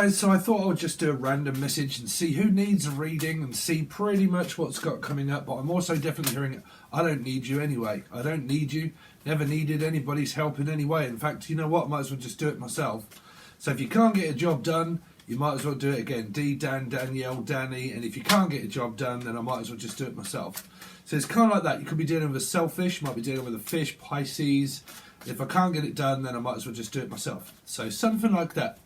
guys, so I thought I would just do a random message and see who needs a reading and see pretty much what's got coming up. But I'm also definitely hearing it. I don't need you anyway. I don't need you. Never needed anybody's help in any way. In fact, you know what? Might as well just do it myself. So if you can't get a job done, you might as well do it again. D, Dan, Danielle, Danny. And if you can't get a job done, then I might as well just do it myself. So it's kind of like that. You could be dealing with a selfish, might be dealing with a fish, Pisces. If I can't get it done, then I might as well just do it myself. So something like that.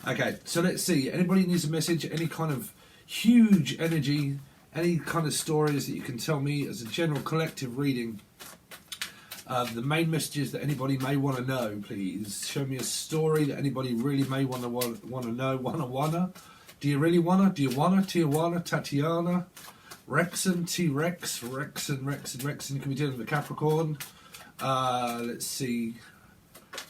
Okay, so let's see. Anybody needs a message, any kind of huge energy, any kind of stories that you can tell me as a general collective reading. The main messages that anybody may want to know, please. Show me a story that anybody really may want to know. Wanna. Do you really wanna? Do you wanna? Tijuana, Tatiana, Rexon, T-Rex, Rexon. You can be dealing with a Capricorn. Let's see.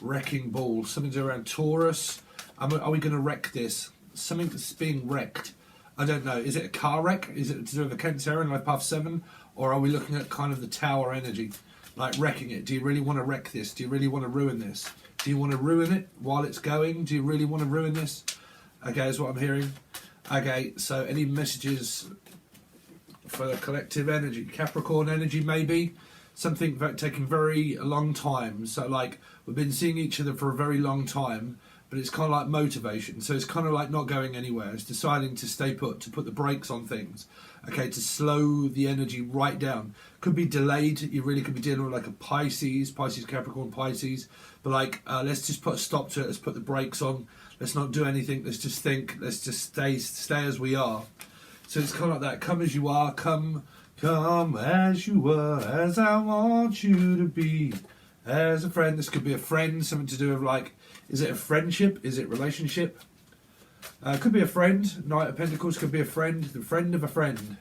Wrecking ball. Something to do around Taurus. Are we going to wreck this? Something that's being wrecked. I don't know. Is it a car wreck? Is it to do with a Cancerian, like Path 7? Or are we looking at kind of the tower energy? Like wrecking it. Do you really want to wreck this? Do you really want to ruin this? Do you want to ruin it while it's going? Do you really want to ruin this? Okay, is what I'm hearing. Okay, so any messages for the collective energy? Capricorn energy, maybe. Something that taking very long time. So like we've been seeing each other for a very long time, but it's kind of like motivation. So it's kind of like not going anywhere. It's deciding to stay put, to put the brakes on things. Okay, to slow the energy right down. Could be delayed. You really could be dealing with like a Pisces, Capricorn, Pisces. But like, let's just put a stop to it. Let's put the brakes on. Let's not do anything. Let's just think. Let's just stay as we are. So it's kind of like that. Come as you are. Come as you are, as I want you to be. As a friend. This could be a friend. Something to do with like, is it a friendship? Is it relationship? Could be a friend. Knight of Pentacles could be a friend. The friend of a friend.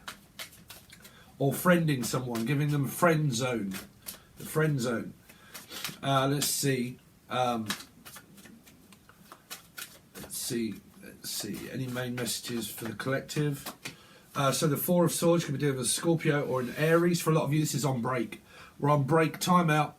Or friending someone. Giving them a friend zone. The friend zone. Let's see. Let's see. Any main messages for the collective? So the Four of Swords could be dealing with a Scorpio or an Aries. For a lot of you, this is on break. We're on break. Time out.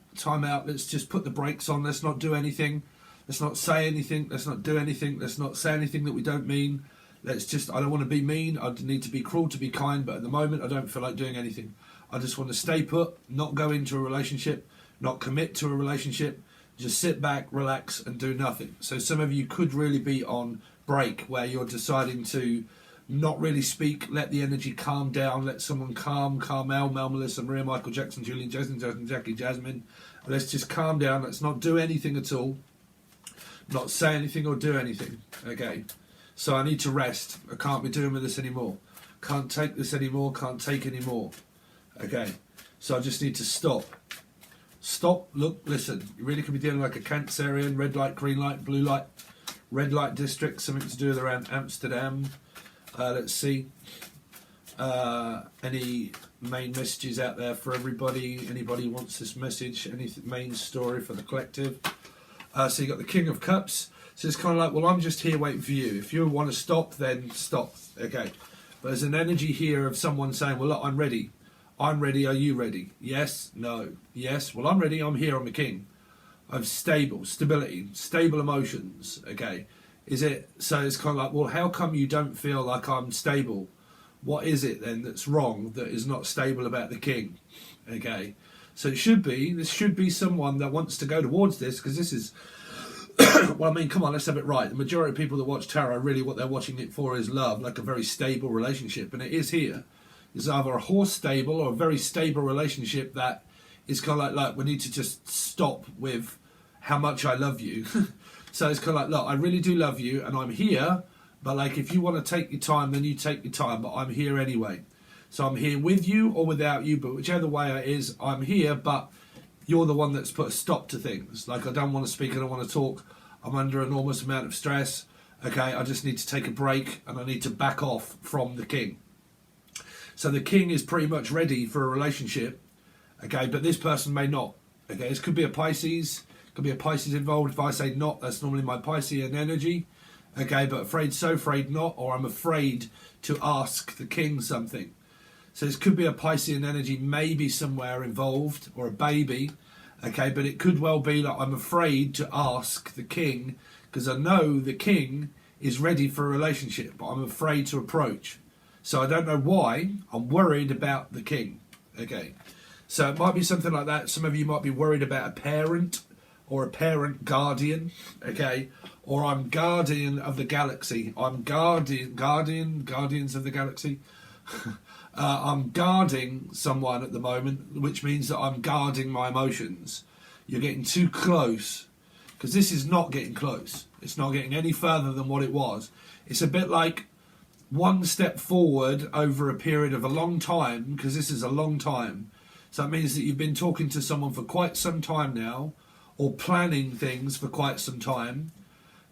Let's just put the brakes on. Let's not do anything. Let's not say anything. Let's not do anything. Let's not say anything that we don't mean. Let's just, I don't want to be mean. I need to be cruel to be kind. But at the moment, I don't feel like doing anything. I just want to stay put, not go into a relationship, not commit to a relationship. Just sit back, relax, and do nothing. So some of you could really be on break where you're deciding to not really speak, let the energy calm down, let someone calm, Mel, Melissa, Maria, Michael Jackson, Julian, Jason, Jackie, Jasmine. Let's just calm down. Let's not do anything at all. Not say anything or do anything. Okay. So I need to rest. I can't be doing with this anymore. Can't take this anymore. Can't take anymore. Okay. So I just need to stop. Stop. Look. Listen. You really could be dealing like a Cancerian. Red light, green light, blue light. Red light district. Something to do with around Amsterdam. Let's see. Any main messages out there for everybody? Anybody wants this message? Any main story for the collective? So you got the King of Cups. So it's kind of like, well, I'm just here waiting for you. If you want to stop, then stop. Okay. But there's an energy here of someone saying, well, look, I'm ready. I'm ready. Are you ready? Yes. No. Yes. Well, I'm ready. I'm here. I'm a king. I'm stability, stable emotions. Okay. Is it, so it's kind of like, well, how come you don't feel like I'm stable? What is it then that's wrong that is not stable about the king? Okay. So this should be someone that wants to go towards this, because this is, well, I mean, come on, let's have it right. The majority of people that watch tarot, really what they're watching it for is love, like a very stable relationship. And it is here. It's either a horse stable or a very stable relationship that is kind of like we need to just stop with how much I love you. So it's kind of like, look, I really do love you and I'm here, but like if you want to take your time, then you take your time, but I'm here anyway. So I'm here with you or without you, but whichever way it is, I'm here, but you're the one that's put a stop to things. Like I don't want to speak, I don't want to talk, I'm under an enormous amount of stress. Okay, I just need to take a break and I need to back off from the king. So the king is pretty much ready for a relationship, okay, but this person may not. Okay, this could be a Pisces, could be a Pisces involved. If I say not, that's normally my Piscean energy. Okay, but afraid so, afraid not, or I'm afraid to ask the king something. So this could be a Piscean energy, maybe somewhere involved, or a baby. Okay, but it could well be like I'm afraid to ask the king, because I know the king is ready for a relationship, but I'm afraid to approach. So I don't know why. I'm worried about the king. Okay. So it might be something like that. Some of you might be worried about a parent or a parent guardian. Okay. Or I'm guardian of the galaxy. I'm guardians of the galaxy. I'm guarding someone at the moment, which means that I'm guarding my emotions. You're getting too close, because this is not getting close. It's not getting any further than what it was. It's a bit like one step forward over a period of a long time, because this is a long time. So that means that you've been talking to someone for quite some time now, or planning things for quite some time.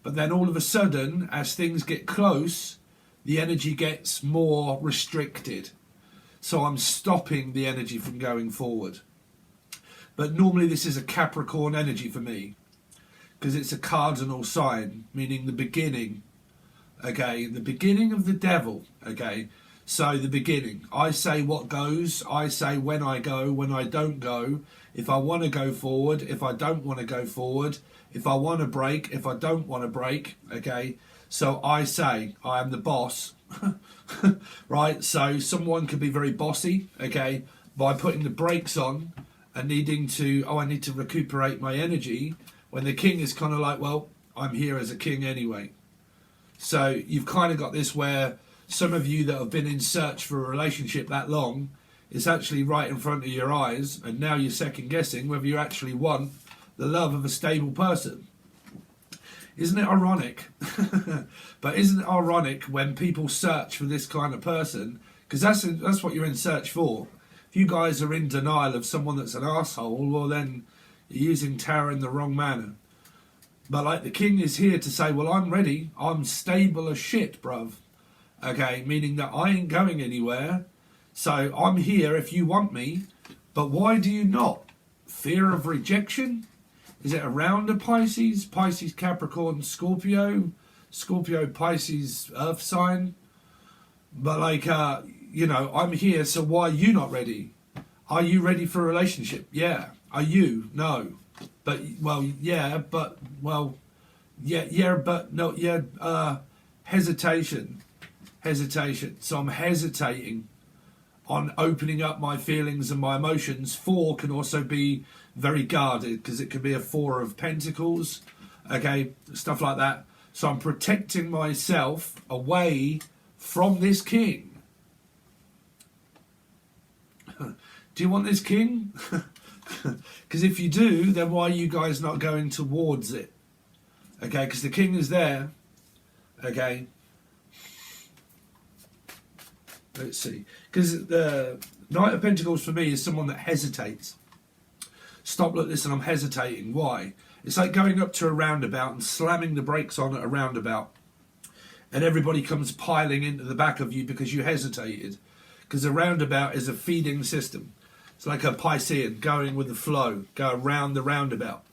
But then all of a sudden, as things get close, the energy gets more restricted. So I'm stopping the energy from going forward. But normally this is a Capricorn energy for me, because it's a cardinal sign, meaning the beginning. Okay, the beginning of the devil. Okay, so the beginning. I say what goes. I say when I go, when I don't go. If I want to go forward, if I don't want to go forward. If I want to break, if I don't want to break. Okay, so I say I am the boss. Right, so someone could be very bossy. Okay, by putting the brakes on and needing to, I need to recuperate my energy, when the king is kind of like, well, I'm here as a king anyway. So you've kind of got this where some of you that have been in search for a relationship that long, it's actually right in front of your eyes, and now you're second guessing whether you actually want the love of a stable person. Isn't it ironic? But isn't it ironic when people search for this kind of person? Because that's what you're in search for. If you guys are in denial of someone that's an asshole, well then you're using tarot in the wrong manner. But like the king is here to say, well, I'm ready. I'm stable as shit, bruv. Okay, meaning that I ain't going anywhere. So I'm here if you want me. But why do you not? Fear of rejection? Is it around a Pisces? Pisces, Capricorn, Scorpio? Scorpio, Pisces, Earth sign? But like, I'm here, so why are you not ready? Are you ready for a relationship? Yeah. Are you? No. But, well, yeah, but, well, yeah, but, no, yeah, hesitation. So I'm hesitating on opening up my feelings and my emotions. 4 can also be very guarded, because it could be a 4 of Pentacles, okay, stuff like that. So I'm protecting myself away from this king. Do you want this king? Because if you do, then why are you guys not going towards it? Okay, because the king is there. Okay. Let's see. Because the Knight of Pentacles for me is someone that hesitates. Stop, look, listen, I'm hesitating. Why? It's like going up to a roundabout and slamming the brakes on at a roundabout, and everybody comes piling into the back of you because you hesitated. Because a roundabout is a feeding system. It's like a Piscean going with the flow, go around the roundabout.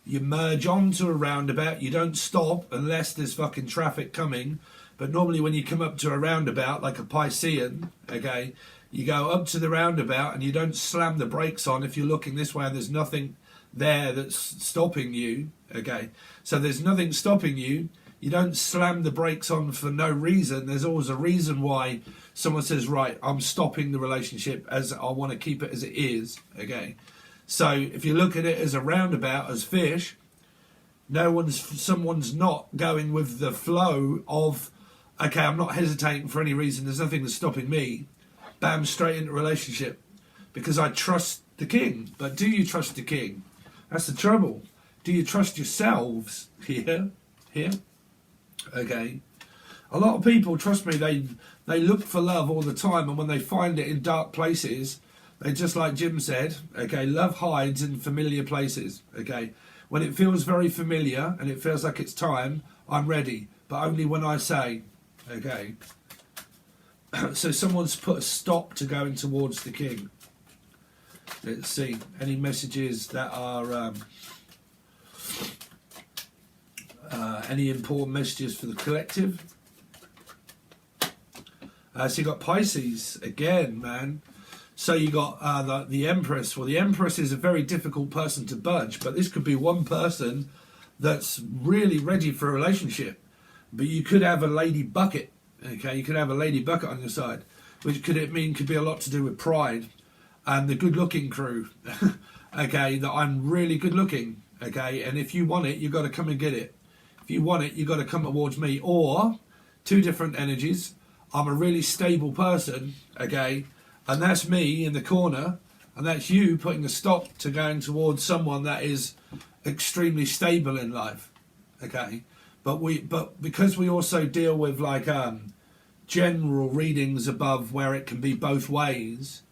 You merge onto a roundabout, you don't stop unless there's fucking traffic coming. But normally when you come up to a roundabout, like a Piscean, okay, you go up to the roundabout and you don't slam the brakes on if you're looking this way and there's nothing there that's stopping you, okay. So there's nothing stopping you. You don't slam the brakes on for no reason. There's always a reason why someone says, right, I'm stopping the relationship as I want to keep it as it is, okay. So if you look at it as a roundabout, as fish, someone's not going with the flow of, okay, I'm not hesitating for any reason. There's nothing that's stopping me. Bam, straight into relationship. Because I trust the king. But do you trust the king? That's the trouble. Do you trust yourselves here? Okay. A lot of people, trust me, they look for love all the time, and when they find it in dark places, they, just like Jim said, okay, love hides in familiar places, okay. When it feels very familiar and it feels like it's time, I'm ready, but only when I say, okay. So someone's put a stop to going towards the king. Let's see, any messages that are any important messages for the collective? So you got Pisces again, man. So you got the Empress. Well, the Empress is a very difficult person to budge, but this could be one person that's really ready for a relationship. But you could have a lady bucket, okay? You could have a lady bucket on your side, which could be a lot to do with pride and the good-looking crew, okay? That I'm really good-looking, okay? And if you want it, you've got to come and get it. If you want it, you've got to come towards me. Or two different energies. I'm a really stable person, okay? And that's me in the corner, and that's you putting a stop to going towards someone that is extremely stable in life, okay? But because we also deal with like general readings above where it can be both ways,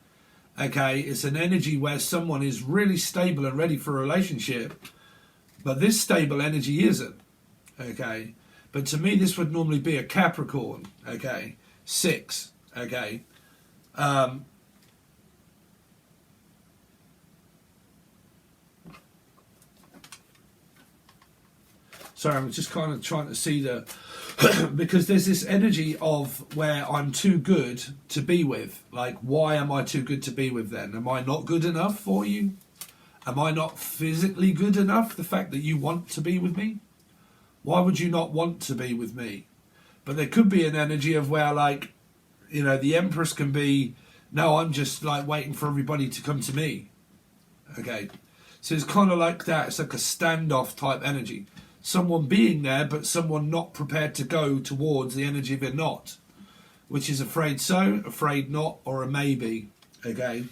okay, it's an energy where someone is really stable and ready for a relationship, but this stable energy isn't, okay? But to me, this would normally be a Capricorn, okay? 6, okay? Sorry, I'm just kind of trying to see the... because there's this energy of where I'm too good to be with. Like, why am I too good to be with then? Am I not good enough for you? Am I not physically good enough? The fact that you want to be with me? Why would you not want to be with me? But there could be an energy of where, like, you know, the Empress can be, no, I'm just like waiting for everybody to come to me. Okay. So it's kind of like that. It's like a standoff type energy. Someone being there, but someone not prepared to go towards the energy of a not, which is afraid so, afraid not, or a maybe. Okay.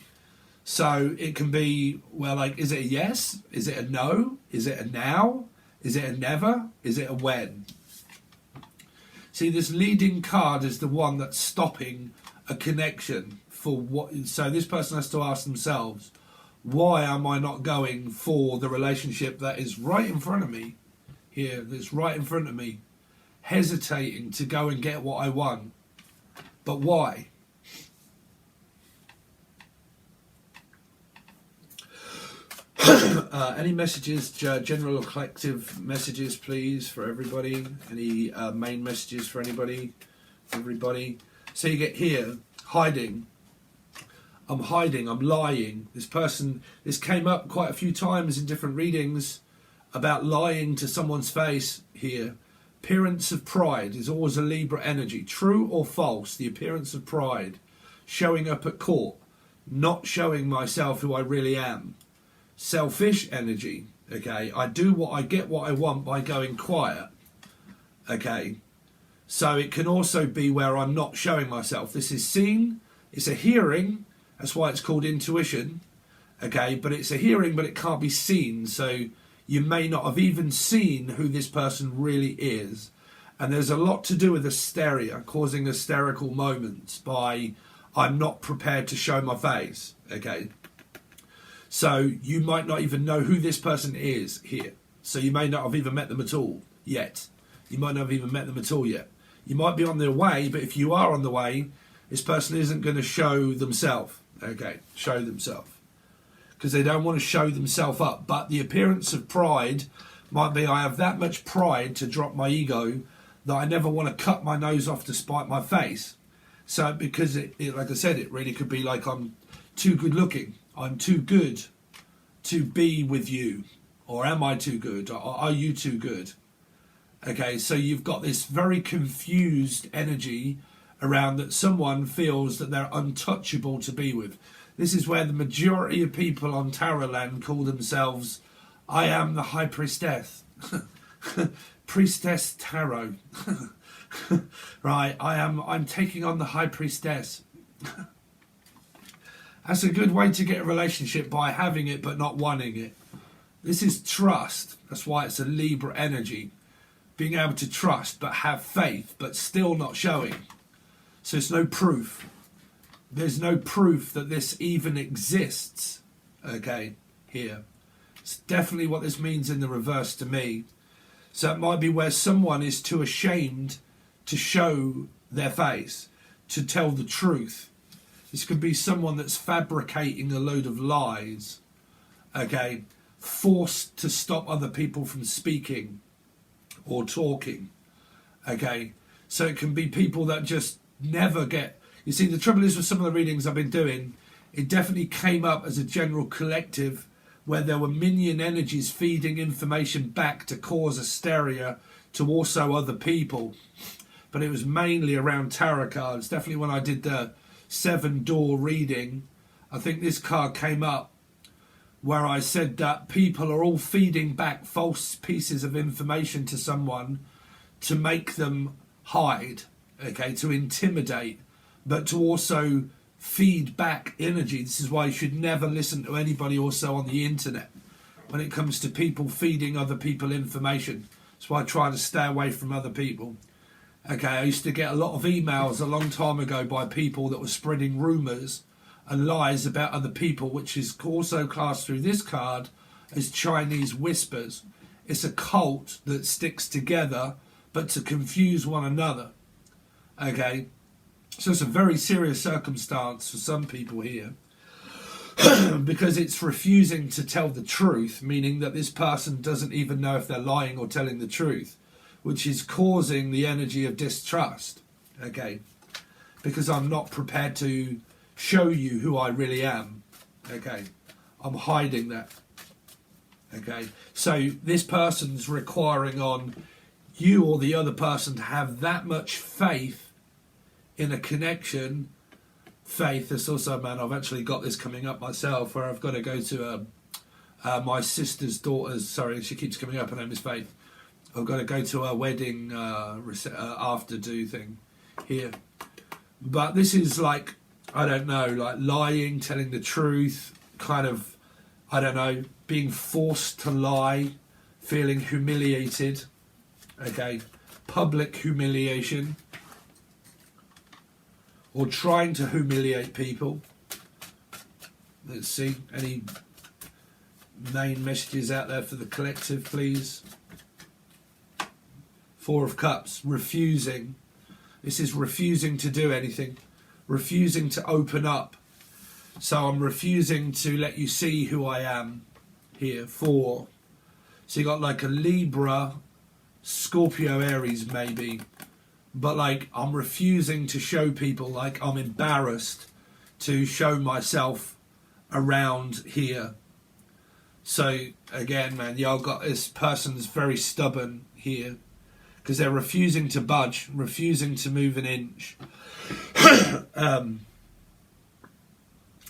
So it can be, well, like, is it a yes? Is it a no? Is it a now? Is it a never? Is it a when? See, this leading card is the one that's stopping a connection for what. So this person has to ask themselves, why am I not going for the relationship that is right in front of me here, that's right in front of me, hesitating to go and get what I want? But why? Any messages, general or collective messages, please, for everybody? Any main messages for anybody? Everybody. So you get here, hiding. I'm hiding, I'm lying. This came up quite a few times in different readings about lying to someone's face here. Appearance of pride is always a Libra energy. True or false, the appearance of pride. Showing up at court, not showing myself who I really am. Selfish energy, okay? I get what I want by going quiet, okay? So it can also be where I'm not showing myself. This is seen, it's a hearing, that's why it's called intuition, okay? But it's a hearing, but it can't be seen, so you may not have even seen who this person really is. And there's a lot to do with hysteria, causing hysterical moments by I'm not prepared to show my face, okay? So you might not even know who this person is here. So you may not have even met them at all yet. You might not have even met them at all yet. You might be on their way, but if you are on the way, this person isn't going to show themselves. Okay, show themselves. Because they don't want to show themselves up. But the appearance of pride might be I have that much pride to drop my ego that I never want to cut my nose off to spite my face. So because, like I said, it really could be like I'm too good looking. I'm too good to be with you. Or am I too good? Or are you too good? Okay, so you've got this very confused energy around that someone feels that they're untouchable to be with. This is where the majority of people on Tarot land call themselves, I am the High Priestess. Priestess Tarot. Right, I'm taking on the High Priestess. That's a good way to get a relationship, by having it but not wanting it. This is trust. That's why it's a Libra energy. Being able to trust but have faith but still not showing. So it's no proof. There's no proof that this even exists. Okay, here. It's definitely what this means in the reverse to me. So it might be where someone is too ashamed to show their face, to tell the truth. This could be someone that's fabricating a load of lies, okay, forced to stop other people from speaking or talking, okay. So it can be people that just never get... You see, the trouble is with some of the readings I've been doing, it definitely came up as a general collective where there were minion energies feeding information back to cause hysteria to also other people. But it was mainly around tarot cards. Definitely when I did the 7-door reading, I think this card came up where I said that people are all feeding back false pieces of information to someone to make them hide, okay, to intimidate, but to also feed back energy. This is why you should never listen to anybody also on the internet when it comes to people feeding other people information. That's why I try to stay away from other people. Okay, I used to get a lot of emails a long time ago by people that were spreading rumours and lies about other people, which is also classed through this card as Chinese whispers. It's a cult that sticks together but to confuse one another. Okay, so it's a very serious circumstance for some people here because it's refusing to tell the truth, meaning that this person doesn't even know if they're lying or telling the truth, which is causing the energy of distrust. Okay, because I'm not prepared to show you who I really am. Okay, I'm hiding that. Okay, so this person's requiring on you or the other person to have that much faith in a connection. Faith, there's also, man, I've actually got this coming up myself where I've got to go to my sister's daughter's, sorry, she keeps coming up, her name is Faith. I've got to go to a wedding after do thing here. But this is like, I don't know, like lying, telling the truth, kind of, I don't know, being forced to lie, feeling humiliated, okay, public humiliation, or trying to humiliate people. Let's see, any main messages out there for the collective, please? 4 of Cups, refusing. This is refusing to do anything. Refusing to open up. So I'm refusing to let you see who I am here. 4. So you got like a Libra, Scorpio, Aries maybe. But like I'm refusing to show people, like I'm embarrassed to show myself around here. So again, man, y'all got this person's very stubborn here because they're refusing to budge, refusing to move an inch.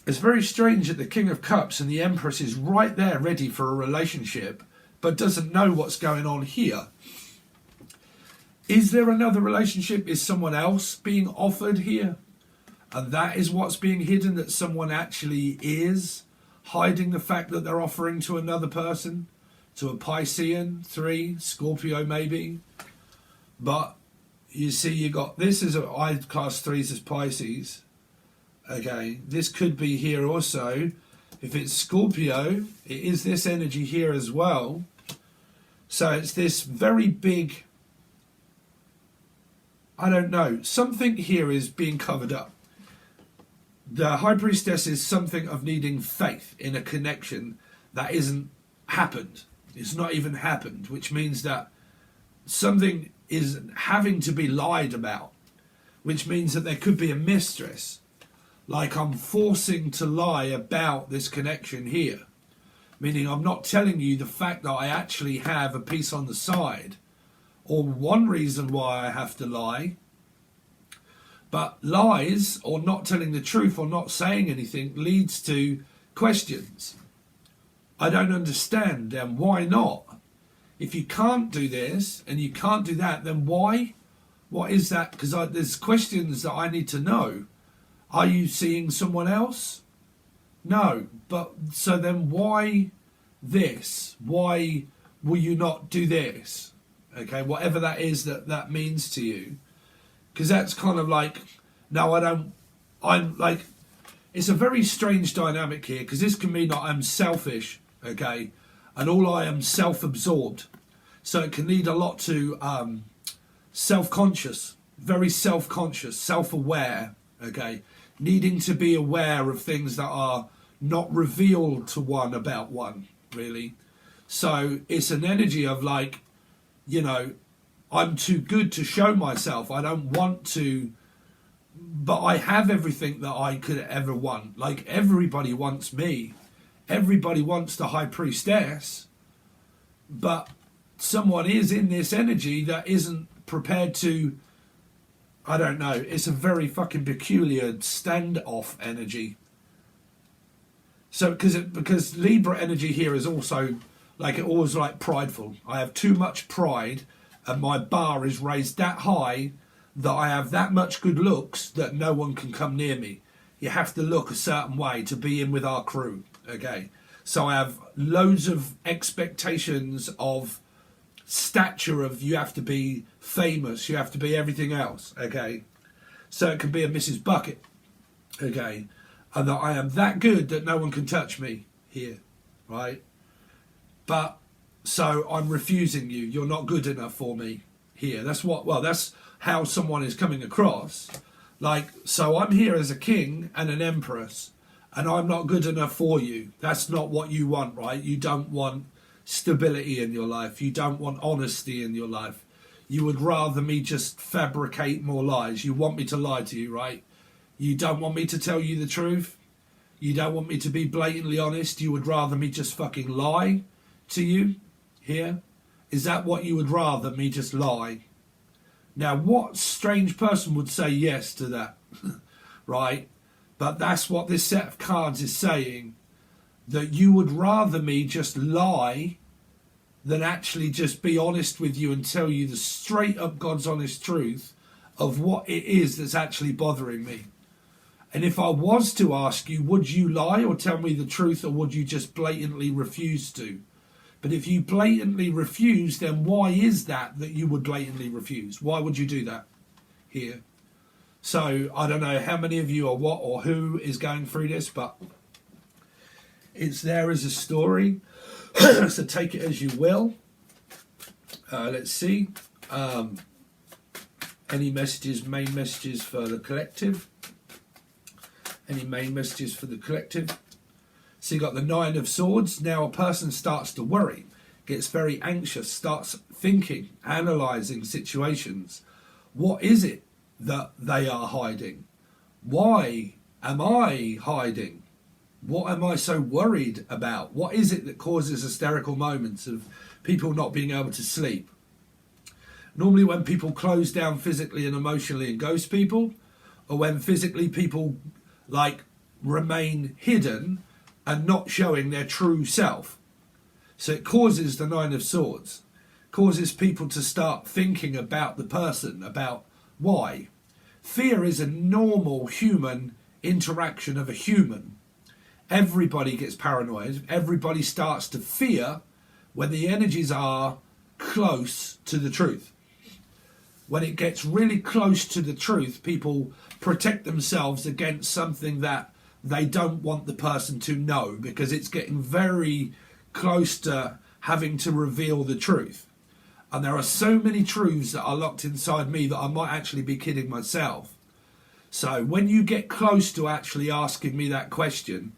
It's very strange that the King of Cups and the Empress is right there ready for a relationship but doesn't know what's going on here. Is there another relationship? Is someone else being offered here? And that is what's being hidden, that someone actually is hiding the fact that they're offering to another person, to a Piscean, 3, Scorpio maybe. But you see, you got this is I class 3s as Pisces. Okay, this could be here also. If it's Scorpio, it is this energy here as well. So it's this very big, I don't know, something here is being covered up. The High Priestess is something of needing faith in a connection that isn't happened. It's not even happened, which means that something is having to be lied about, which means that there could be a mistress. Like I'm forcing to lie about this connection here, meaning I'm not telling you the fact that I actually have a piece on the side, or one reason why I have to lie. But lies, or not telling the truth, or not saying anything, leads to questions. I don't understand, and why not? If you can't do this, and you can't do that, then why? What is that? Because there's questions that I need to know. Are you seeing someone else? No. But so then why this? Why will you not do this? Okay, whatever that is that means to you. Because that's kind of like, no, I don't, I'm like, it's a very strange dynamic here, because this can mean that I'm selfish, okay, and all I am self-absorbed. So it can lead a lot to self-conscious, very self-conscious, self-aware, okay, needing to be aware of things that are not revealed to one about one, really. So it's an energy of like, you know, I'm too good to show myself. I don't want to, but I have everything that I could ever want. Like everybody wants me. Everybody wants the High Priestess. But someone is in this energy that isn't prepared to, I don't know, it's a very fucking peculiar standoff energy. So because Libra energy here is also like, it always like prideful. I have too much pride and my bar is raised that high that I have that much good looks that no one can come near me. You have to look a certain way to be in with our crew, okay? So I have loads of expectations of stature, of you have to be famous, you have to be everything else, okay? So it can be a Mrs. Bucket, okay? And that I am that good that no one can touch me here, right? But, so I'm refusing you, you're not good enough for me here. That's how someone is coming across. Like, so I'm here as a king and an empress, and I'm not good enough for you. That's not what you want, right? You don't want stability in your life. You don't want honesty in your life. You would rather me just fabricate more lies. You want me to lie to you, right? You don't want me to tell you the truth. You don't want me to be blatantly honest. You would rather me just fucking lie to you here. Is that what you would rather, me just lie? Now, what strange person would say yes to that, right? But that's what this set of cards is saying, that you would rather me just lie than actually just be honest with you and tell you the straight up God's honest truth of what it is that's actually bothering me. And if I was to ask you, would you lie or tell me the truth, or would you just blatantly refuse to? But if you blatantly refuse, then why is that you would blatantly refuse? Why would you do that here? So I don't know how many of you or what or who is going through this, but it's there as a story. So take it as you will. Let's see. Any messages, main messages for the collective? Any main messages for the collective? So you got the Nine of Swords. Now a person starts to worry, gets very anxious, starts thinking, analysing situations. What is it that they are hiding? Why am I hiding? What am I so worried about? What is it that causes hysterical moments of people not being able to sleep? Normally when people close down physically and emotionally and ghost people, or when physically people like remain hidden and not showing their true self. So it causes the Nine of Swords, causes people to start thinking about the person, about why. Fear is a normal human interaction of a human. Everybody gets paranoid. Everybody starts to fear when the energies are close to the truth. When it gets really close to the truth, people protect themselves against something that they don't want the person to know, because it's getting very close to having to reveal the truth. And there are so many truths that are locked inside me that I might actually be kidding myself. So when you get close to actually asking me that question,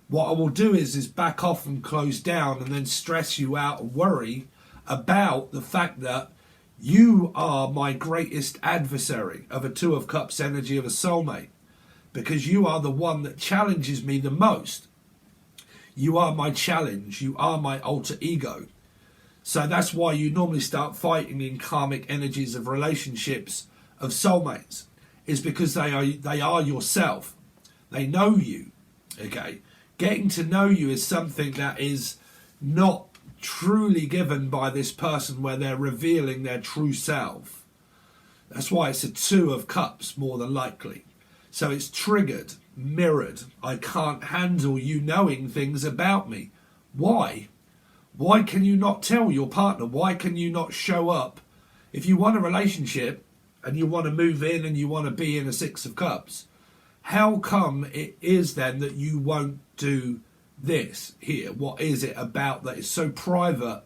what I will do is back off and close down and then stress you out and worry about the fact that you are my greatest adversary of a Two of Cups energy of a soulmate, because you are the one that challenges me the most. You are my challenge. You are my alter ego. So that's why you normally start fighting in karmic energies of relationships of soulmates, is because they are yourself. They know you. Okay. Getting to know you is something that is not truly given by this person, where they're revealing their true self. That's why it's a Two of Cups more than likely. So it's triggered, mirrored. I can't handle you knowing things about me. Why? Why can you not tell your partner? Why can you not show up? If you want a relationship and you want to move in and you want to be in a Six of Cups, how come it is then that you won't do this here? What is it about that is so private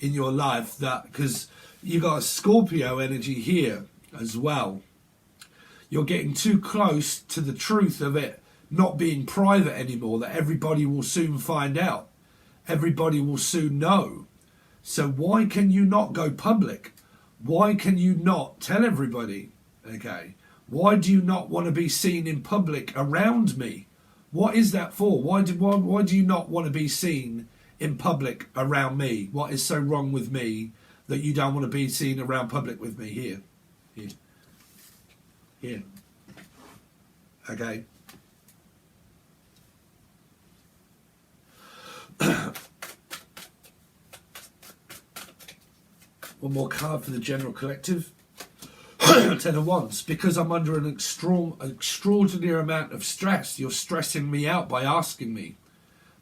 in your life? That, because you got a Scorpio energy here as well, you're getting too close to the truth of it not being private anymore, that everybody will soon find out, everybody will soon know. So why can you not go public? Why can you not tell everybody? Okay, why do you not want to be seen in public around me? What is that for? Why do you not want to be seen in public around me? What is so wrong with me that you don't want to be seen around public with me? Here. Okay. One more card for the general collective. Ten of Wands. Because I'm under an extraordinary amount of stress. You're stressing me out by asking me.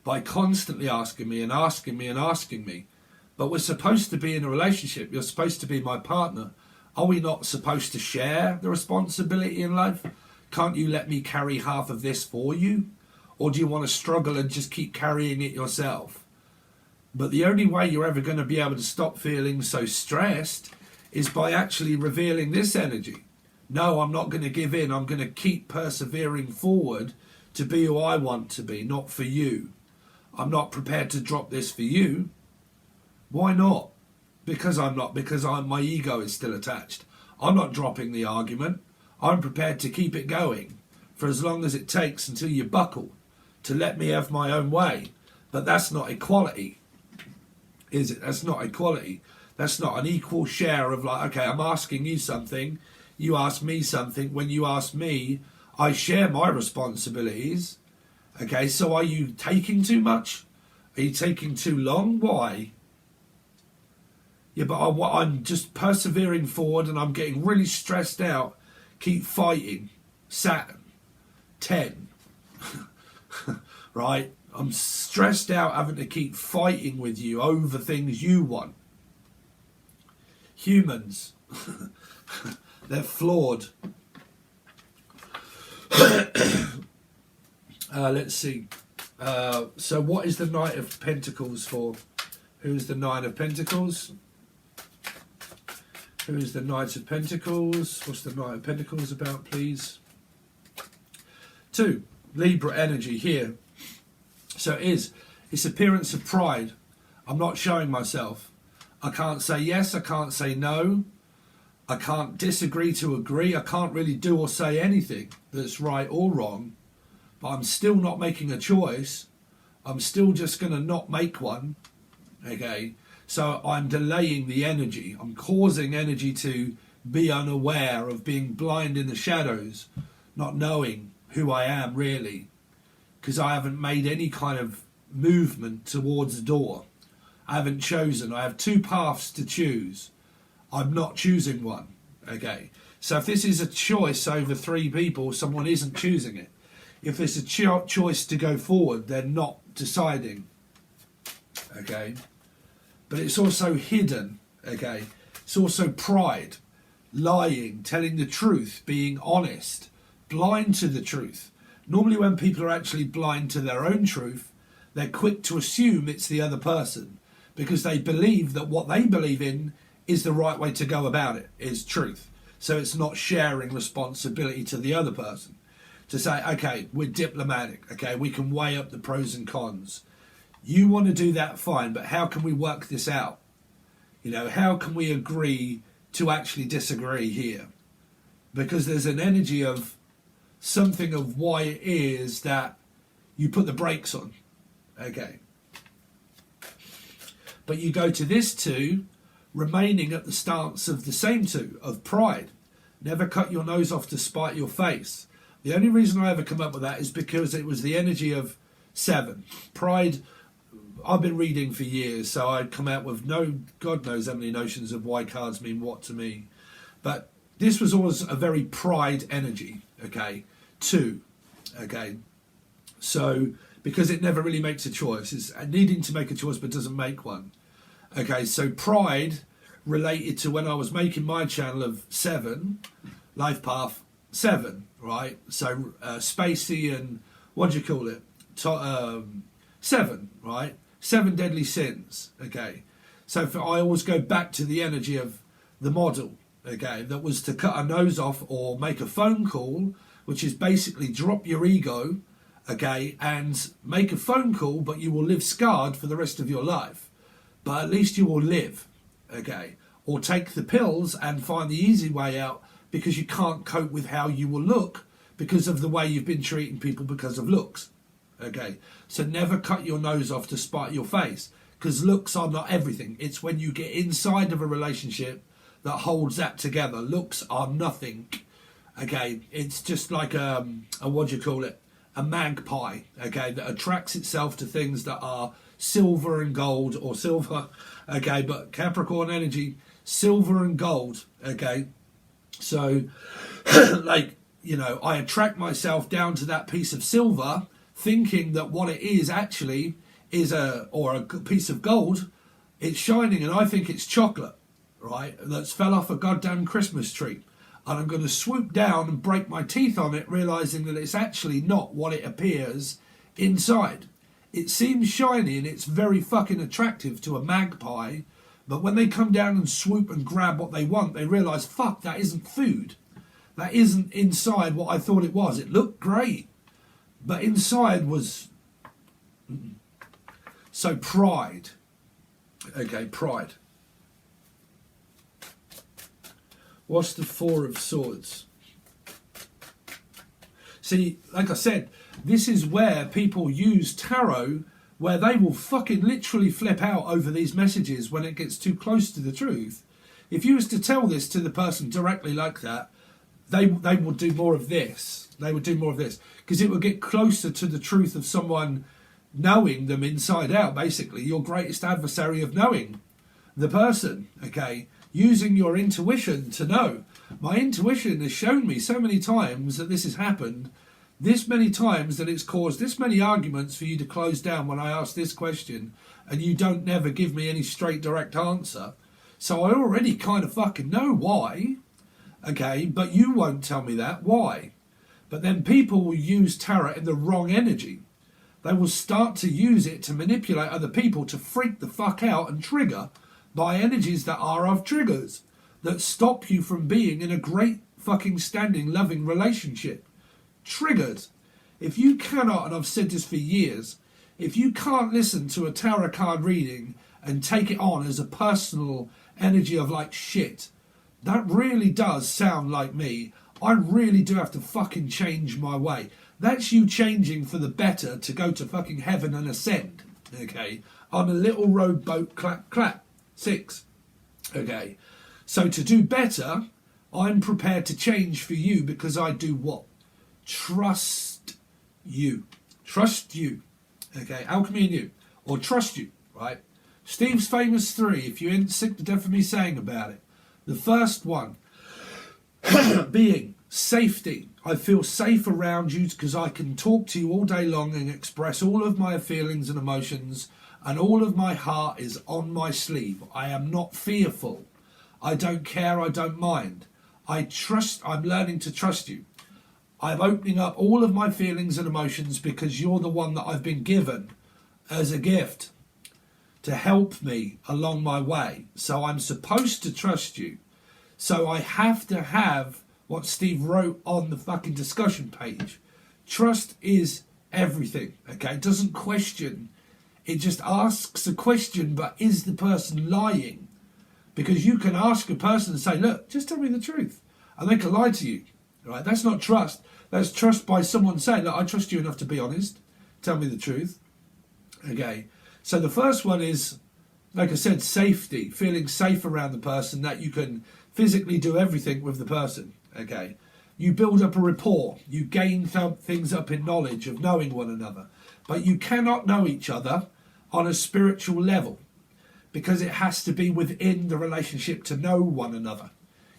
By constantly asking me and asking me and asking me. But we're supposed to be in a relationship. You're supposed to be my partner. Are we not supposed to share the responsibility in life? Can't you let me carry half of this for you? Or do you want to struggle and just keep carrying it yourself? But the only way you're ever going to be able to stop feeling so stressed is by actually revealing this energy. No, I'm not going to give in. I'm going to keep persevering forward to be who I want to be, not for you. I'm not prepared to drop this for you. Why not? Because I'm not. Because my ego is still attached. I'm not dropping the argument. I'm prepared to keep it going for as long as it takes until you buckle, to let me have my own way. But that's not equality, is it? That's not equality. That's not an equal share of like, okay, I'm asking you something, you ask me something. When you ask me, I share my responsibilities. Okay, so are you taking too much? Are you taking too long? Why? Yeah, but I'm just persevering forward and I'm getting really stressed out. Keep fighting. Saturn. 10. Right? I'm stressed out having to keep fighting with you over things you want. Humans. They're flawed. Let's see. So what is the Knight of Pentacles for? Who's the Nine of Pentacles? Who is the Knight of Pentacles? What's the Knight of Pentacles about, please? 2. Libra energy here. So it's appearance of pride. I'm not showing myself. I can't say yes, I can't say no. I can't disagree to agree. I can't really do or say anything that's right or wrong. But I'm still not making a choice. I'm still just going to not make one. Okay? So I'm delaying the energy. I'm causing energy to be unaware of being blind in the shadows, not knowing who I am really, because I haven't made any kind of movement towards the door. I haven't chosen. I have 2 paths to choose. I'm not choosing one. Okay. So if this is a choice over 3 people, someone isn't choosing it. If it's a choice to go forward, they're not deciding. Okay. But it's also hidden. Okay. It's also pride, lying, telling the truth, being honest, blind to the truth. Normally when people are actually blind to their own truth, they're quick to assume it's the other person because they believe that what they believe in is the right way to go about it, is truth. So it's not sharing responsibility to the other person. To say, okay, we're diplomatic, okay, we can weigh up the pros and cons. You want to do that, fine, but how can we work this out? You know, how can we agree to actually disagree here? Because there's an energy of something of why it is that you put the brakes on. Okay. But you go to this 2, remaining at the stance of the same 2, of pride. Never cut your nose off to spite your face. The only reason I ever come up with that is because it was the energy of 7. Pride, I've been reading for years, so I'd come out with God knows how many notions of why cards mean what to me. But this was always a very pride energy, okay? 2, okay? So, because it never really makes a choice. It's needing to make a choice but doesn't make one. Okay, so pride related to when I was making my channel of 7, Life Path 7, right? So spacey and, what do you call it? 7, right? 7 deadly sins, okay? So I always go back to the energy of the model, okay? That was to cut a nose off or make a phone call, which is basically drop your ego, okay, and make a phone call, but you will live scarred for the rest of your life. But at least you will live, okay? Or take the pills and find the easy way out because you can't cope with how you will look because of the way you've been treating people because of looks, Okay, so never cut your nose off to spite your face, because looks are not everything. It's when you get inside of a relationship that holds that together. Looks are nothing. Okay, it's just like a what do you call it? A magpie. Okay, that attracts itself to things that are silver and gold, or silver. Okay, but Capricorn energy, silver and gold. Okay, so like, you know, I attract myself down to that piece of silver, thinking that what it is actually is a piece of gold. It's shining, and I think it's chocolate, right? That's fell off a goddamn Christmas tree, and I'm going to swoop down and break my teeth on it, realizing that it's actually not what it appears inside. It seems shiny and it's very fucking attractive to a magpie, but when they come down and swoop and grab what they want, they realize, fuck, that isn't food. That isn't inside what I thought it was. It looked great, but inside was... So pride. Okay, pride. What's the Four of Swords? See, like I said, this is where people use tarot, where they will fucking literally flip out over these messages when it gets too close to the truth. If you was to tell this to the person directly like that, they would do more of this. They would do more of this, because it would get closer to the truth of someone knowing them inside out, basically. Your greatest adversary of knowing the person, okay? Using your intuition to know. My intuition has shown me so many times that this has happened, this many times that it's caused this many arguments for you to close down when I ask this question, and you don't never give me any straight direct answer. So I already kind of fucking know why, okay, but you won't tell me that, why? But then people will use tarot in the wrong energy. They will start to use it to manipulate other people to freak the fuck out and trigger by energies that are of triggers, that stop you from being in a great fucking standing loving relationship. Triggers. If you cannot, and I've said this for years, if you can't listen to a tarot card reading and take it on as a personal energy of like shit, that really does sound like me. I really do have to fucking change my way. That's you changing for the better to go to fucking heaven and ascend, okay, on a little rowboat, clap, clap. 6. Okay. So to do better, I'm prepared to change for you, because I do what? Trust you. Trust you. Okay. Alchemy and you. Or trust you, right? Steve's famous 3, if you ain't sick to death of me saying about it. The first one being safety. I feel safe around you because I can talk to you all day long and express all of my feelings and emotions, and all of my heart is on my sleeve. I am not fearful. I don't care. I don't mind. I trust. I'm learning to trust you. I'm opening up all of my feelings and emotions because you're the one that I've been given as a gift to help me along my way. So I'm supposed to trust you. So I have to have what Steve wrote on the fucking discussion page. Trust is everything. Okay, it doesn't question. It just asks a question, but is the person lying? Because you can ask a person and say, look, just tell me the truth. And they can lie to you. Right? That's not trust. That's trust by someone saying, look, I trust you enough to be honest. Tell me the truth. Okay. So the first one is, like I said, safety. Feeling safe around the person, that you can physically do everything with the person. Okay. You build up a rapport. You gain things up in knowledge of knowing one another. But you cannot know each other on a spiritual level, because it has to be within the relationship to know one another.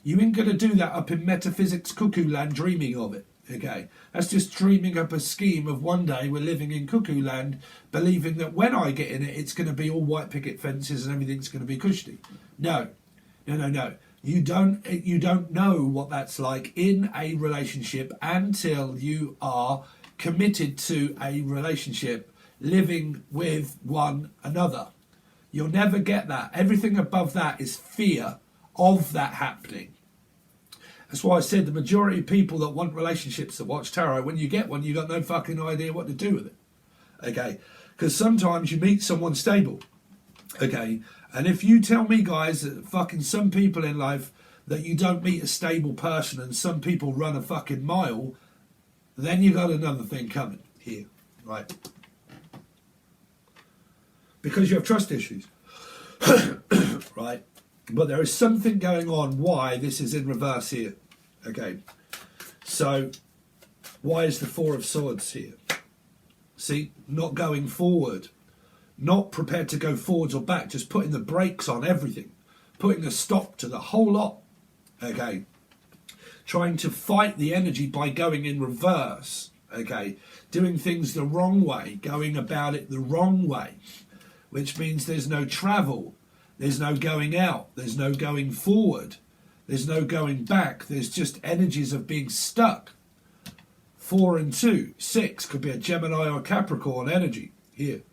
You ain't going to do that up in metaphysics cuckoo land dreaming of it. Okay, that's just dreaming up a scheme of one day we're living in cuckoo land, believing that when I get in it, it's going to be all white picket fences and everything's going to be cushy. No. You don't know what that's like in a relationship until you are committed to a relationship, living with one another. You'll never get that. Everything above that is fear of that happening. That's why I said the majority of people that want relationships that watch tarot, when you get one, you got no fucking idea what to do with it. Okay? Because sometimes you meet someone stable. Okay? And if you tell me, guys, that fucking some people in life that you don't meet a stable person and some people run a fucking mile, then you got another thing coming here. right? Because you have trust issues, right? But there is something going on why this is in reverse here, okay? So why is the Four of Swords here? See, not going forward, not prepared to go forwards or back, just putting the brakes on everything, putting a stop to the whole lot, okay? Trying to fight the energy by going in reverse, okay? Doing things the wrong way, going about it the wrong way, which means there's no travel, there's no going out, there's no going forward, there's no going back, there's just energies of being stuck. 4 and 2, 6 could be a Gemini or Capricorn energy here.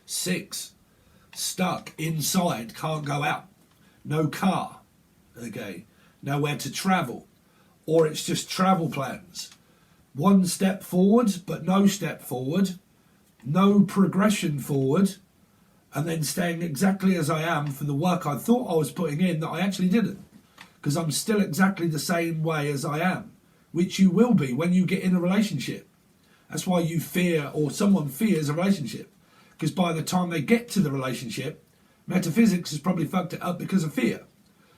6, stuck inside, can't go out, no car, okay, nowhere to travel, or it's just travel plans. 1 step forward, but no step forward, no progression forward, and then staying exactly as I am for the work I thought I was putting in that I actually didn't, because I'm still exactly the same way as I am, which you will be when you get in a relationship. That's why you fear, or someone fears a relationship, because by the time they get to the relationship, metaphysics has probably fucked it up because of fear.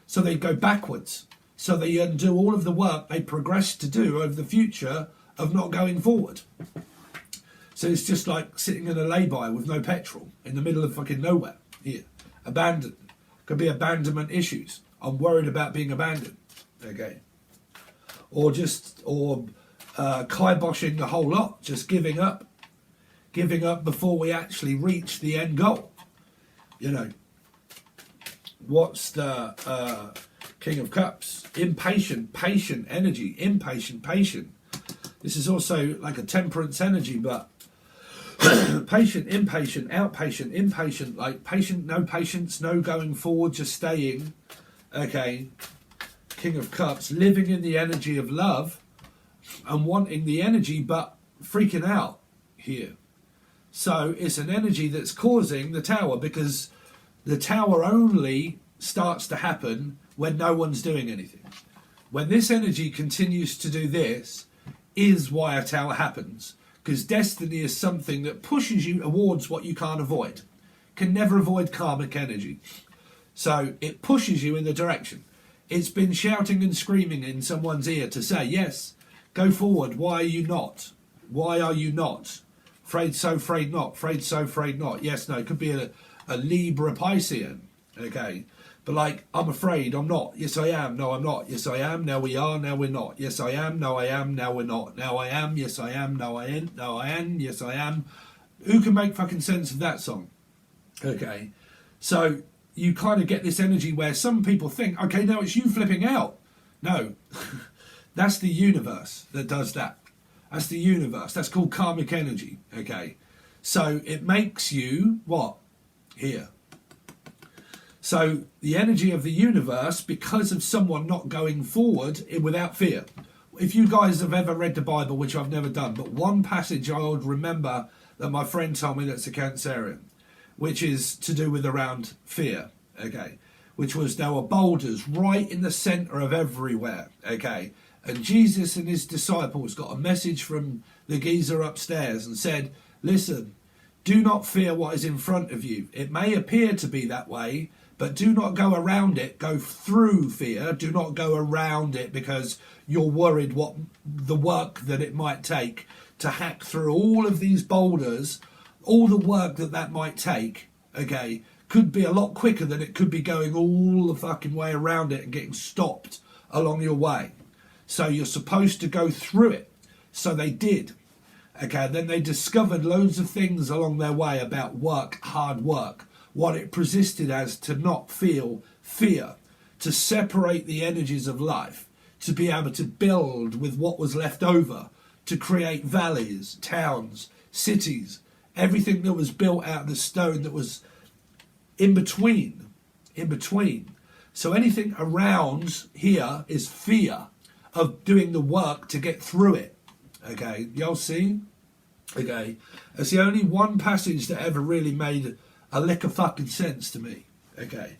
So they go backwards. So they undo all of the work they progress to do over the future of not going forward. So it's just like sitting in a lay-by with no petrol in the middle of fucking nowhere here. Abandoned. Could be abandonment issues. I'm worried about being abandoned. Okay. Or kiboshing the whole lot, just giving up before we actually reach the end goal. You know, what's the King of Cups? Impatient, patient energy, impatient, patient. This is also like a temperance energy, but patient, impatient, outpatient, impatient, like patient, no patience, no going forward, just staying. Okay. King of Cups, living in the energy of love and wanting the energy but freaking out here. So it's an energy that's causing the Tower, because the Tower only starts to happen when no one's doing anything. When this energy continues to do this is why a Tower happens, because destiny is something that pushes you towards what you can't avoid. Can never avoid karmic energy. So it pushes you in the direction. It's been shouting and screaming in someone's ear to say, yes, go forward. Why are you not? Why are you not? Afraid so, afraid not. Afraid so, afraid not. Yes, no, it could be a Libra Piscean. Okay. But like, I'm afraid, I'm not. Yes, I am. No, I'm not. Yes, I am. Now we are. Now we're not. Yes, I am. No, I am. Now we're not. Now I am. Yes, I am. No, I ain't. No, I am. Yes, I am. Who can make fucking sense of that song? Okay. So you kind of get this energy where some people think, okay, now it's you flipping out. No, that's the universe that does that. That's the universe. That's called karmic energy. Okay. So it makes you what? Here. So the energy of the universe, because of someone not going forward without fear. If you guys have ever read the Bible, which I've never done, but one passage I would remember that my friend told me that's a Cancerian, which is to do with around fear, okay, which was there were boulders right in the centre of everywhere, okay, and Jesus and his disciples got a message from the geezer upstairs and said, listen, do not fear what is in front of you. It may appear to be that way, but do not go around it, go through fear, do not go around it because you're worried what the work that it might take to hack through all of these boulders, all the work that might take, okay, could be a lot quicker than it could be going all the fucking way around it and getting stopped along your way. So you're supposed to go through it. So they did. Okay, then they discovered loads of things along their way about work, hard work, what it persisted as to not feel fear, to separate the energies of life, to be able to build with what was left over, to create valleys, towns, cities, everything that was built out of the stone that was in between. So anything around here is fear of doing the work to get through it. Okay, y'all see? Okay, it's the only one passage that ever really made a lick of fucking sense to me. Okay,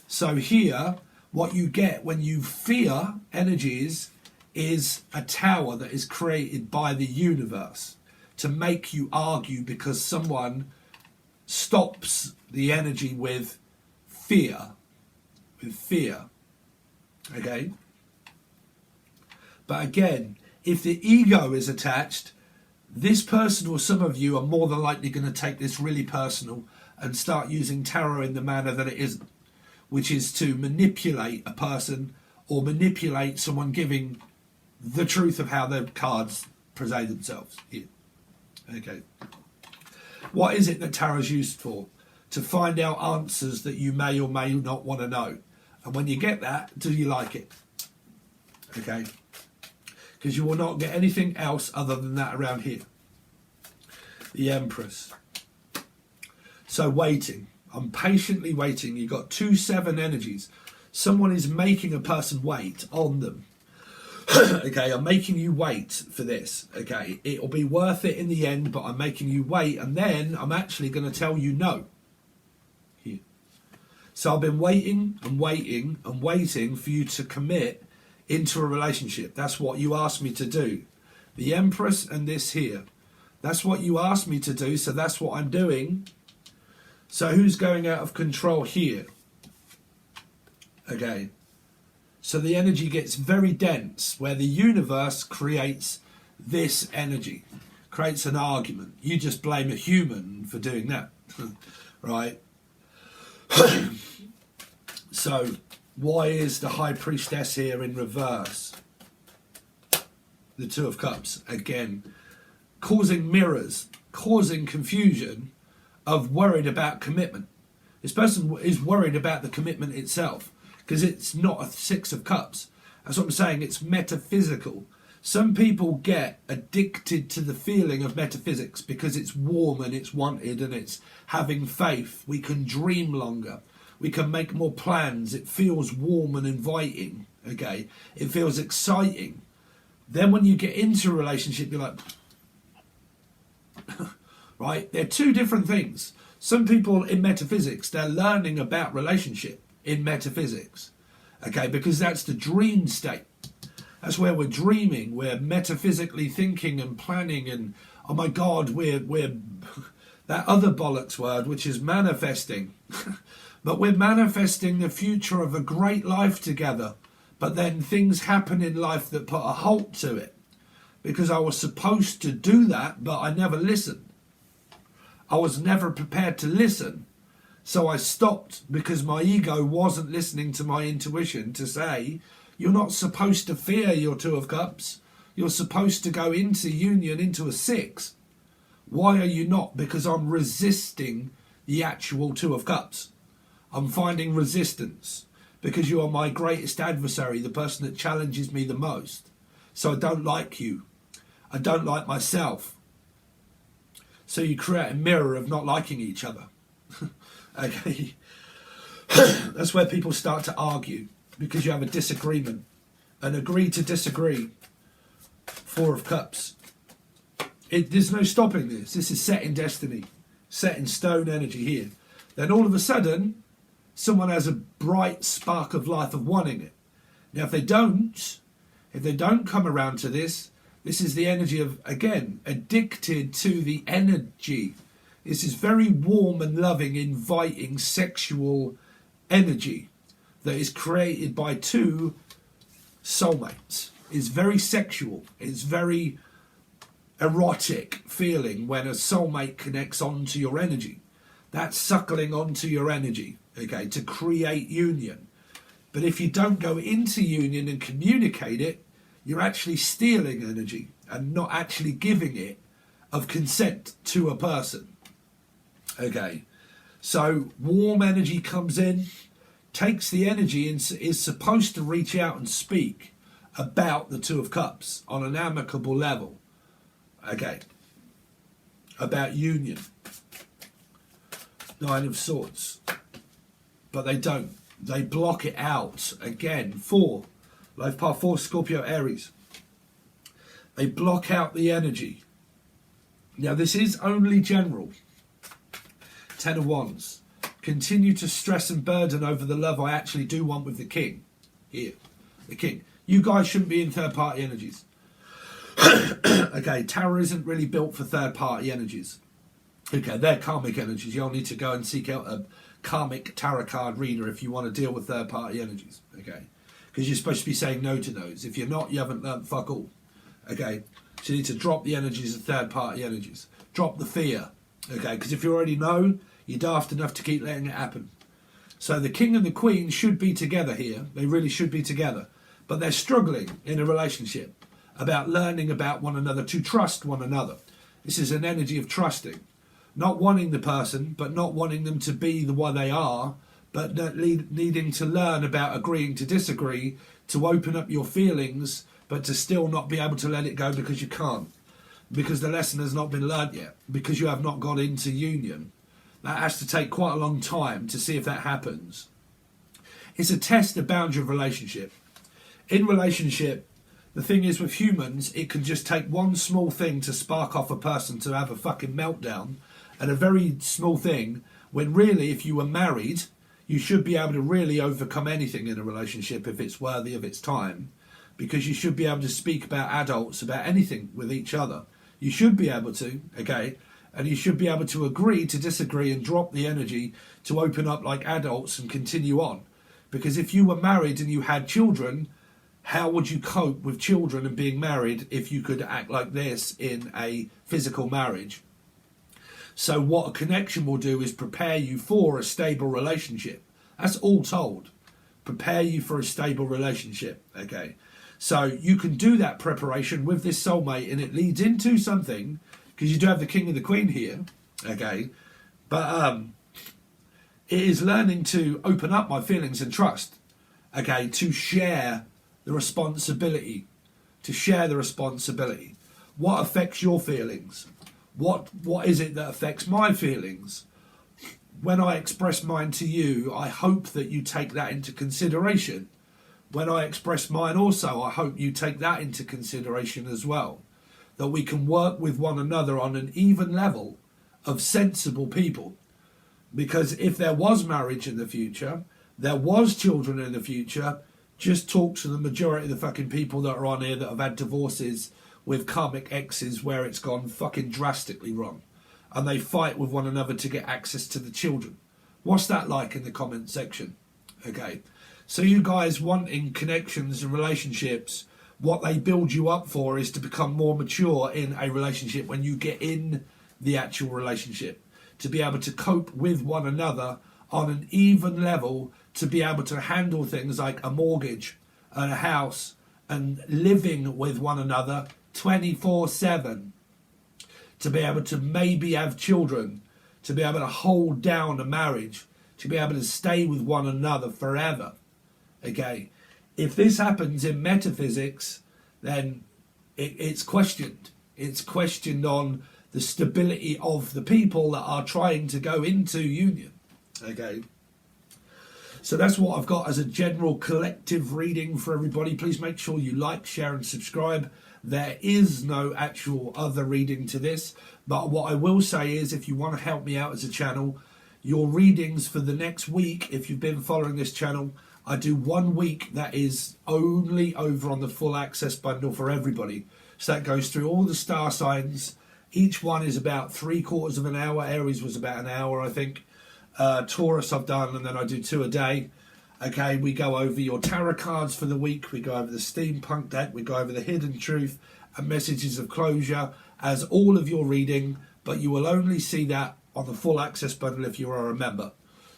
so here, what you get when you fear energies is a tower that is created by the universe to make you argue because someone stops the energy with fear. Okay? But again, if the ego is attached, this person or some of you are more than likely going to take this really personal and start using tarot in the manner that it isn't, which is to manipulate a person or manipulate someone giving the truth of how the cards present themselves here. Okay. What is it that tarot's used for? To find out answers that you may or may not want to know. And when you get that, do you like it? Okay. Because you will not get anything else other than that around here. The Empress. So waiting. I'm patiently waiting. You've got 2-7 energies. Someone is making a person wait on them. Okay, I'm making you wait for this. Okay, it'll be worth it in the end, but I'm making you wait, and then I'm actually going to tell you no. Here. So I've been waiting and waiting and waiting for you to commit into a relationship. That's what you asked me to do. The Empress and this here. That's what you asked me to do, so that's what I'm doing. So who's going out of control here? Okay. So the energy gets very dense, where the universe creates this energy, creates an argument. You just blame a human for doing that, right? So why is the High Priestess here in reverse? The Two of Cups, again, causing mirrors, causing confusion of worried about commitment. This person is worried about the commitment itself, because it's not a Six of Cups. That's what I'm saying. It's metaphysical. Some people get addicted to the feeling of metaphysics because it's warm and it's wanted and it's having faith. We can dream longer. We can make more plans. It feels warm and inviting. Okay, it feels exciting. Then when you get into a relationship, you're like, right? They're two different things. Some people in metaphysics, they're learning about relationship in metaphysics, okay, because that's the dream state. That's where we're dreaming, we're metaphysically thinking and planning, and oh my God, we're that other bollocks word, which is manifesting. But we're manifesting the future of a great life together, but then things happen in life that put a halt to it, because I was supposed to do that, but I never listened. I was never prepared to listen. So I stopped because my ego wasn't listening to my intuition to say, you're not supposed to fear your Two of Cups. You're supposed to go into union, into a 6. Why are you not? Because I'm resisting the actual Two of Cups. I'm finding resistance because you are my greatest adversary, the person that challenges me the most. So I don't like you. I don't like myself. So you create a mirror of not liking each other. Okay, that's where people start to argue because you have a disagreement, and agree to disagree. 4 of Cups. There's no stopping this. This is set in destiny, set in stone energy here. Then all of a sudden, someone has a bright spark of life of wanting it. Now, if they don't come around to this, this is the energy of, again, addicted to the energy. This is very warm and loving, inviting, sexual energy that is created by 2 soulmates. It's very sexual. It's very erotic feeling when a soulmate connects onto your energy. That's suckling onto your energy, okay, to create union. But if you don't go into union and communicate it, you're actually stealing energy and not actually giving it of consent to a person. Okay, so warm energy comes in, takes the energy and is supposed to reach out and speak about the Two of Cups on an amicable level. Okay, about union. 9 of Swords. But they don't. They block it out. Again, 4. Life path 4, Scorpio, Aries. They block out the energy. Now this is only general. 10 of Wands. Continue to stress and burden over the love I actually do want with the King. Here, the King. You guys shouldn't be in third party energies. Okay, tarot isn't really built for third-party energies. Okay, they're karmic energies. You'll need to go and seek out a karmic tarot card reader if you want to deal with third-party energies. Okay, because you're supposed to be saying no to those. If you're not, you haven't learned fuck all. Okay, so you need to drop the energies of third-party energies. Drop the fear. Okay, because if you already know, you're daft enough to keep letting it happen. So the king and the queen should be together here. They really should be together. But they're struggling in a relationship about learning about one another, to trust one another. This is an energy of trusting. Not wanting the person, but not wanting them to be the way they are, but needing to learn about agreeing to disagree, to open up your feelings, but to still not be able to let it go because you can't. Because the lesson has not been learnt yet. Because you have not got into union. That has to take quite a long time to see if that happens. It's a test of boundary of relationship. In relationship, the thing is with humans, it can just take one small thing to spark off a person to have a fucking meltdown, and a very small thing, when really if you were married, you should be able to really overcome anything in a relationship if it's worthy of its time, because you should be able to speak about adults, about anything with each other. You should be able to, okay? And you should be able to agree to disagree and drop the energy to open up like adults and continue on. Because if you were married and you had children, how would you cope with children and being married if you could act like this in a physical marriage? So what a connection will do is prepare you for a stable relationship. That's all told. Prepare you for a stable relationship, okay? So you can do that preparation with this soulmate, and it leads into something, because you do have the king and the queen here, okay? But it is learning to open up my feelings and trust, okay? To share the responsibility. To share the responsibility. What affects your feelings? What is it that affects my feelings? When I express mine to you, I hope that you take that into consideration. When I express mine also, I hope you take that into consideration as well. That we can work with one another on an even level of sensible people. Because if there was marriage in the future, there was children in the future, just talk to the majority of the fucking people that are on here that have had divorces with karmic exes where it's gone fucking drastically wrong. And they fight with one another to get access to the children. What's that like in the comment section? Okay. So you guys wanting connections and relationships, what they build you up for is to become more mature in a relationship when you get in the actual relationship. To be able to cope with one another on an even level, to be able to handle things like a mortgage and a house and living with one another 24/7. To be able to maybe have children, to be able to hold down a marriage, to be able to stay with one another forever. Okay, if this happens in metaphysics, then it's questioned. It's questioned on the stability of the people that are trying to go into union. Okay, so that's what I've got as a general collective reading for everybody. Please make sure you like, share and subscribe. There is no actual other reading to this, but what I will say is if you want to help me out as a channel, your readings for the next week, if you've been following this channel, I do 1 week that is only over on the full access bundle for everybody. So that goes through all the star signs. Each one is about 3/4 of an hour. Aries was about an hour, I think. Taurus I've done, and then I do 2 a day. Okay, we go over your tarot cards for the week. We go over the steampunk deck. We go over the hidden truth and messages of closure as all of your reading. But you will only see that on the full access bundle if you are a member.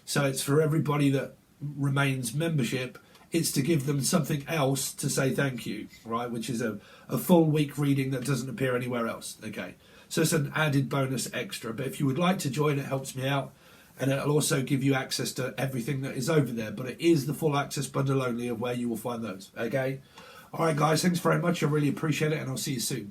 So it's for everybody that remains membership. It's to give them something else to say thank you, right? Which is a full week reading that doesn't appear anywhere else. Okay, so it's an added bonus extra. But if you would like to join, it helps me out. And it'll also give you access to everything that is over there. But it is the full access bundle only of where you will find those. Okay? All right, guys. Thanks very much. I really appreciate it. And I'll see you soon.